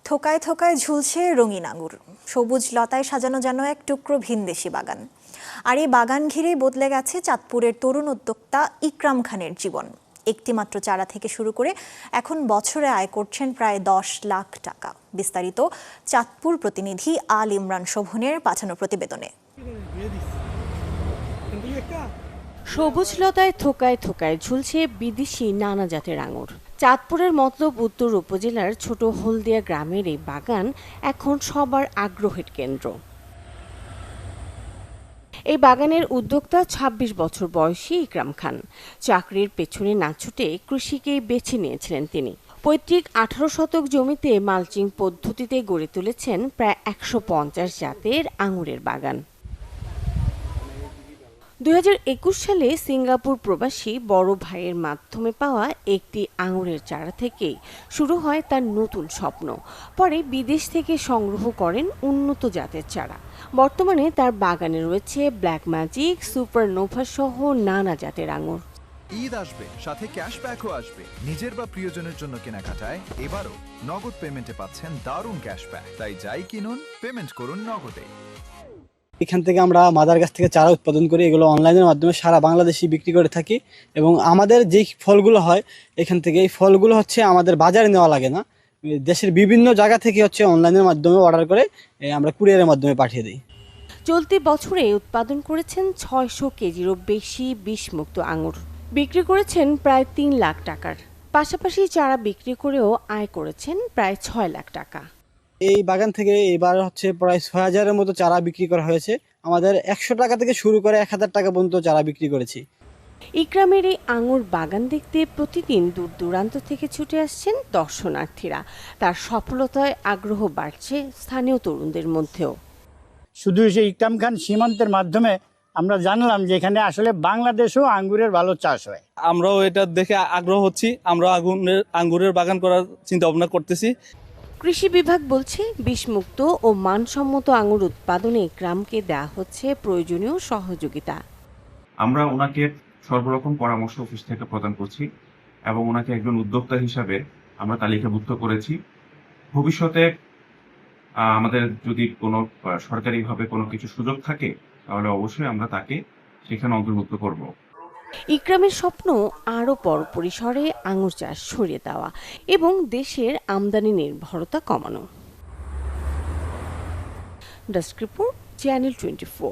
থোকায় থোকায় ঝুলছে রঙিন আঙুর, সবুজ লতায় সাজানো যেন এক টুকরো ভিনদেশি বাগান। আর এই বাগান ঘিরেই বদলে গেছে চাঁদপুরের তরুণ উদ্যোক্তা ইকরাম খানের জীবন। একটিমাত্র চারা থেকে শুরু করে এখন বছরে আয় করছেন প্রায় 10 লাখ টাকা। বিস্তারিত চাঁদপুর প্রতিনিধি আল ইমরান শোভনের পাঠানো প্রতিবেদনে। সবুজ লতায় থোকায় থোকায় ঝুলছে বিদেশি নানা জাতের আঙুর। চাঁদপুরের মতলব উত্তর উপজেলার ছোট হলদিয়া গ্রামের এই বাগান এখন সবার আগ্রহের কেন্দ্র। এই বাগানের উদ্যোক্তা ২৬ বছর বয়সী ইকরাম খান। চাকরির পেছনে না ছুটে কৃষিকেই বেছে নিয়েছিলেন তিনি। পৈতৃক ১৮ শতক জমিতে মালচিং পদ্ধতিতে গড়ে তুলেছেন প্রায় ১৫০ জাতের আঙুরের বাগান। ২০২১ সালে সিঙ্গাপুর প্রবাসী বড় ভাইয়ের মাধ্যমে পাওয়া একটি আঙুরের চারা থেকেই শুরু হয় তার নতুন স্বপ্ন। পরে বিদেশ থেকে সংগ্রহ করেন উন্নত জাতের চারা। বর্তমানে তার বাগানে রয়েছে ব্ল্যাক ম্যাজিক, সুপারনোভা সহ নানা জাতের আঙুর। ঈদ আসবে, সাথে ক্যাশব্যাকও আসবে। নিজের বা প্রিয়জনের জন্য কেনাকাটায় এবারও নগদ পেমেন্টে পাচ্ছেন দারুণ ক্যাশব্যাক। তাই যাই কিনুন, পেমেন্ট করুন নগদে। এখান থেকে আমরা মাদার গাছ থেকে চারা উৎপাদন করি, এগুলো অনলাইনের মাধ্যমে সারা বাংলাদেশে বিক্রি করে থাকি। এবং আমাদের যেই ফলগুলো হয় এখান থেকে, এই ফলগুলো হচ্ছে আমাদের বাজারে নেওয়া লাগে না, দেশের বিভিন্ন জায়গা থেকে হচ্ছে অনলাইনের মাধ্যমে অর্ডার করে আমরা কুরিয়ারের মাধ্যমে পাঠিয়ে দিই। চলতি বছরে উৎপাদন করেছেন ৬০০ কেজিরও বেশি বিষমুক্ত আঙুর। বিক্রি করেছেন প্রায় ৩ লাখ টাকার। পাশাপাশি চারা বিক্রি করেও আয় করেছেন প্রায় ৬ লাখ টাকা। এই বাগান থেকে এবার হচ্ছে প্রায় ৬,০০০-এর মতো চারা বিক্রি করা হয়েছে। আমাদের ১০০ টাকা থেকে শুরু করে ১,০০০ টাকা পর্যন্ত চারা বিক্রি করেছি। ইকরামের এই আঙুর বাগান দেখতে প্রতিদিন দূর দূরান্ত থেকে ছুটে আসছেন দর্শনার্থীরা। তার সফলতায় আগ্রহ বাড়ছে স্থানীয় তরুণদের মধ্যেও। শুধু সেই ইকরাম খান সীমান্তের মাধ্যমে আমরা জানলাম যে এখানে আসলে বাংলাদেশেও আঙ্গুরের ভালো চাষ হয়। আমরাও এটা দেখে আগ্রহ হচ্ছি, আমরা আঙ্গুরের বাগান করার চিন্তা ভাবনা করতেছি। কৃষি বিভাগ বলছে বিষমুক্ত ও মানসম্মত আঙুর উৎপাদনে গ্রামকে দেয়া হচ্ছে প্রয়োজনীয় সহযোগিতা। আমরা ওনাকে সর্বরকম পরামর্শ অফিস থেকে প্রদান করছি এবং ওনাকে একজন উদ্যোক্তা হিসাবে আমরা তালিকাভুক্ত করেছি। ভবিষ্যতে আমাদের যদি কোনো সরকারিভাবে কোনো কিছু সুযোগ থাকে তাহলে অবশ্যই আমরা তাকে সেখানে অন্তর্ভুক্ত করব। ইকরামের স্বপ্ন আরও বড় পরিসরে আঙুর চাষ ছড়িয়ে দেওয়া এবং দেশের আমদানি নির্ভরতা কমানো। Desk report, channel 24।